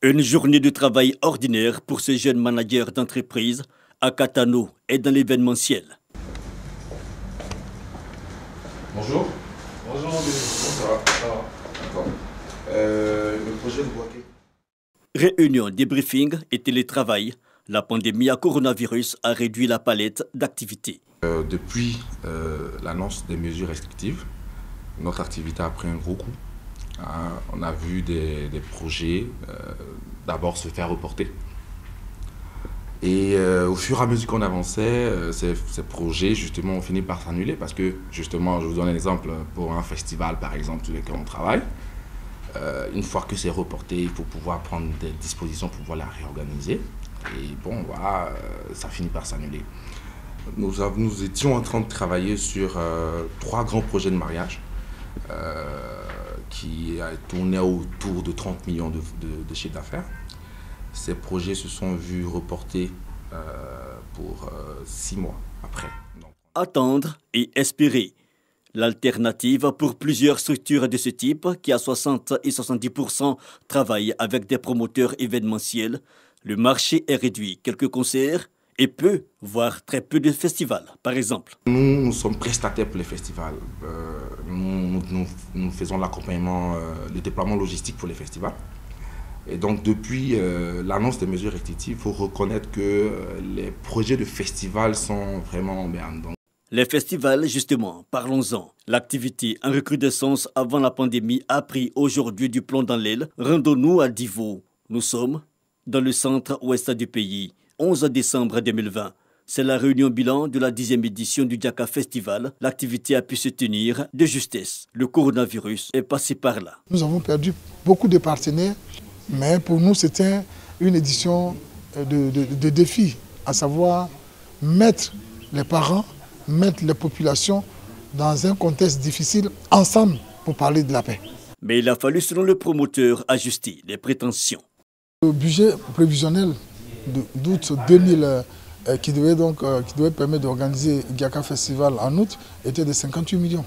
Une journée de travail ordinaire pour ce jeune manager d'entreprise à Katano et dans l'événementiel. Bonjour. Bonjour, Ça va? D'accord. Le projet de Boaké. Réunion, débriefing et télétravail. La pandémie à coronavirus a réduit la palette d'activités. Depuis l'annonce des mesures restrictives, notre activité a pris un gros coup. On a vu des projets d'abord se faire reporter. Et au fur et à mesure qu'on avançait, ces projets justement ont fini par s'annuler parce que justement, je vous donne un exemple pour un festival par exemple sur lequel on travaille. Une fois que c'est reporté, il faut pouvoir prendre des dispositions pour pouvoir la réorganiser. Et bon, voilà, ça finit par s'annuler. Nous étions en train de travailler sur 3 grands projets de mariage qui tournaient autour de 30 millions de chiffre d'affaires. Ces projets se sont vus reportés pour 6 mois après. Attendre et espérer. L'alternative pour plusieurs structures de ce type qui à 60 et 70% travaillent avec des promoteurs événementiels. Le marché est réduit. Quelques concerts et peu, voire très peu de festivals, par exemple. Nous sommes prestataires pour les festivals. Nous faisons l'accompagnement, le déploiement logistique pour les festivals. Et donc, depuis l'annonce des mesures restrictives, il faut reconnaître que les projets de festivals sont vraiment en berne. Les festivals, justement, parlons-en. L'activité en recrudescence avant la pandémie a pris aujourd'hui du plomb dans l'aile. Rendons-nous à Divo. Nous sommes dans le centre-ouest du pays. 11 décembre 2020. C'est la réunion bilan de la 10e édition du Diaka Festival. L'activité a pu se tenir de justesse. Le coronavirus est passé par là. Nous avons perdu beaucoup de partenaires, mais pour nous, c'était une édition de défi, à savoir mettre les parents, mettre les populations dans un contexte difficile ensemble pour parler de la paix. Mais il a fallu, selon le promoteur, ajuster les prétentions. Le budget prévisionnel d'août 2000 qui devait permettre d'organiser le Diaka Festival en août était de 58 millions.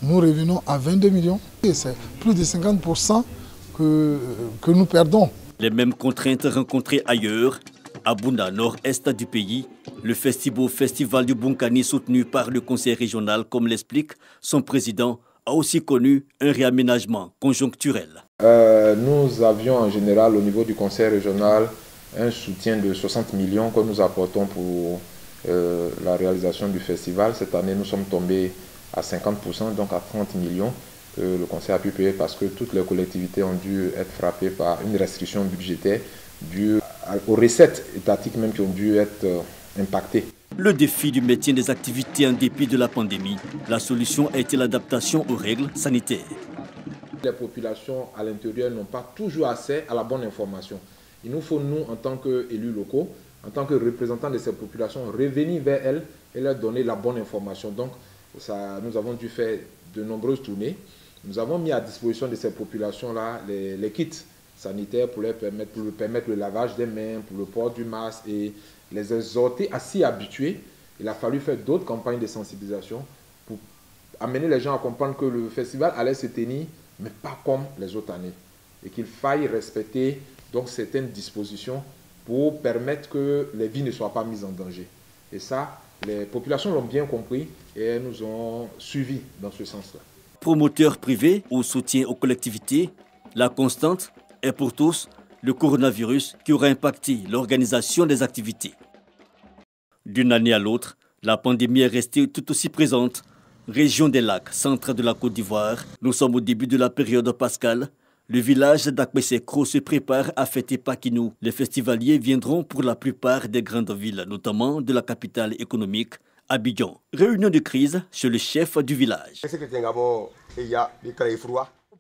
Nous revenons à 22 millions et c'est plus de 50% que nous perdons. Les mêmes contraintes rencontrées ailleurs. À Bouna, nord-est du pays, le festival du Bunkani soutenu par le conseil régional, comme l'explique son président, a aussi connu un réaménagement conjoncturel. Nous avions en général au niveau du conseil régional un soutien de 60 millions que nous apportons pour la réalisation du festival. Cette année, nous sommes tombés à 50%, donc à 30 millions que le conseil a pu payer parce que toutes les collectivités ont dû être frappées par une restriction budgétaire due aux recettes étatiques même qui ont dû être impactées. Le défi du maintien des activités en dépit de la pandémie, la solution a été l'adaptation aux règles sanitaires. Les populations à l'intérieur n'ont pas toujours accès à la bonne information. Il nous faut, nous, en tant qu'élus locaux, en tant que représentants de ces populations, revenir vers elles et leur donner la bonne information. Donc, nous avons dû faire de nombreuses tournées. Nous avons mis à disposition de ces populations-là les kits sanitaires pour leur permettre le lavage des mains, pour le port du masque et les exhorter à s'y habituer. Il a fallu faire d'autres campagnes de sensibilisation pour amener les gens à comprendre que le festival allait se tenir, mais pas comme les autres années. Et qu'il faille respecter donc certaines dispositions pour permettre que les vies ne soient pas mises en danger. Et ça, les populations l'ont bien compris et elles nous ont suivis dans ce sens-là. Promoteurs privés ou soutien aux collectivités, la constante est pour tous le coronavirus qui aura impacté l'organisation des activités. D'une année à l'autre, la pandémie est restée tout aussi présente. Région des Lacs, centre de la Côte d'Ivoire, nous sommes au début de la période pascale. Le village d'Akmesekro se prépare à fêter Pakinou. Les festivaliers viendront pour la plupart des grandes villes, notamment de la capitale économique, Abidjan. Réunion de crise chez le chef du village.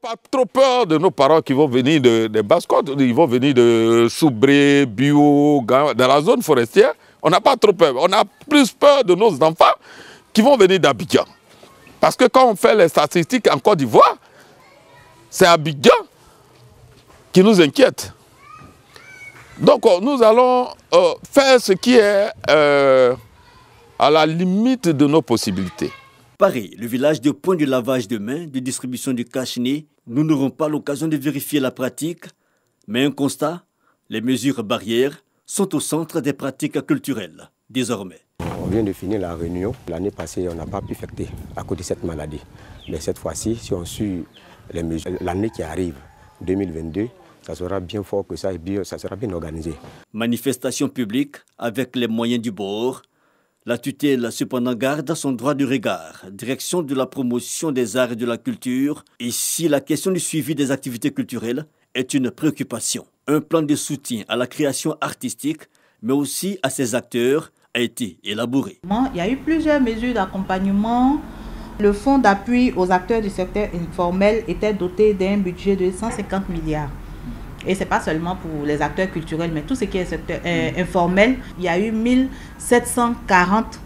Pas trop peur de nos parents qui vont venir des Basses-Côtes, ils vont venir de Soubré, Bio, dans la zone forestière. On n'a pas trop peur. On a plus peur de nos enfants qui vont venir d'Abidjan. Parce que quand on fait les statistiques en Côte d'Ivoire, c'est Abidjan qui nous inquiète. Donc nous allons faire ce qui est à la limite de nos possibilités. Paris, le village de point de lavage de mains, de distribution de cache-nez, nous n'aurons pas l'occasion de vérifier la pratique. Mais un constat, les mesures barrières sont au centre des pratiques culturelles, désormais. On vient de finir la réunion. L'année passée, on n'a pas pu fêter à cause de cette maladie. Mais cette fois-ci, si on suit les mesures, l'année qui arrive, 2022, ça sera bien fort que ça et bien, ça sera bien organisé. Manifestation publique avec les moyens du bord. La tutelle cependant garde son droit de regard, direction de la promotion des arts et de la culture. Ici, la question du suivi des activités culturelles est une préoccupation. Un plan de soutien à la création artistique, mais aussi à ses acteurs, a été élaboré. Il y a eu plusieurs mesures d'accompagnement. Le fonds d'appui aux acteurs du secteur informel était doté d'un budget de 150 milliards. Et ce n'est pas seulement pour les acteurs culturels, mais tout ce qui est secteur informel. Il y a eu 1740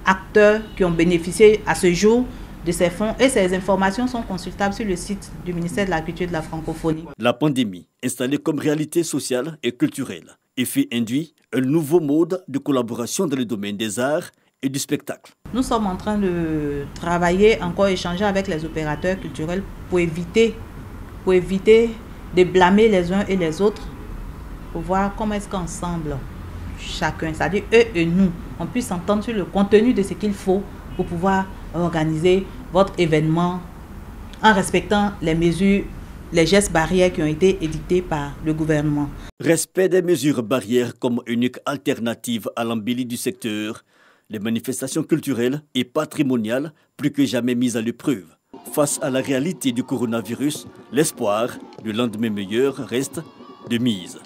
acteurs qui ont bénéficié à ce jour de ces fonds. Et ces informations sont consultables sur le site du ministère de la Culture et de la Francophonie. La pandémie, installée comme réalité sociale et culturelle, effet induit un nouveau mode de collaboration dans le domaine des arts et du spectacle. Nous sommes en train de travailler, encore échanger avec les opérateurs culturels pour éviter de blâmer les uns et les autres, pour voir comment est-ce qu'ensemble, chacun, c'est-à-dire eux et nous, on puisse s'entendre sur le contenu de ce qu'il faut pour pouvoir organiser votre événement en respectant les mesures, les gestes barrières qui ont été édictés par le gouvernement. Respect des mesures barrières comme unique alternative à l'embellie du secteur, les manifestations culturelles et patrimoniales plus que jamais mises à l'épreuve. Face à la réalité du coronavirus, l'espoir du lendemain meilleur reste de mise.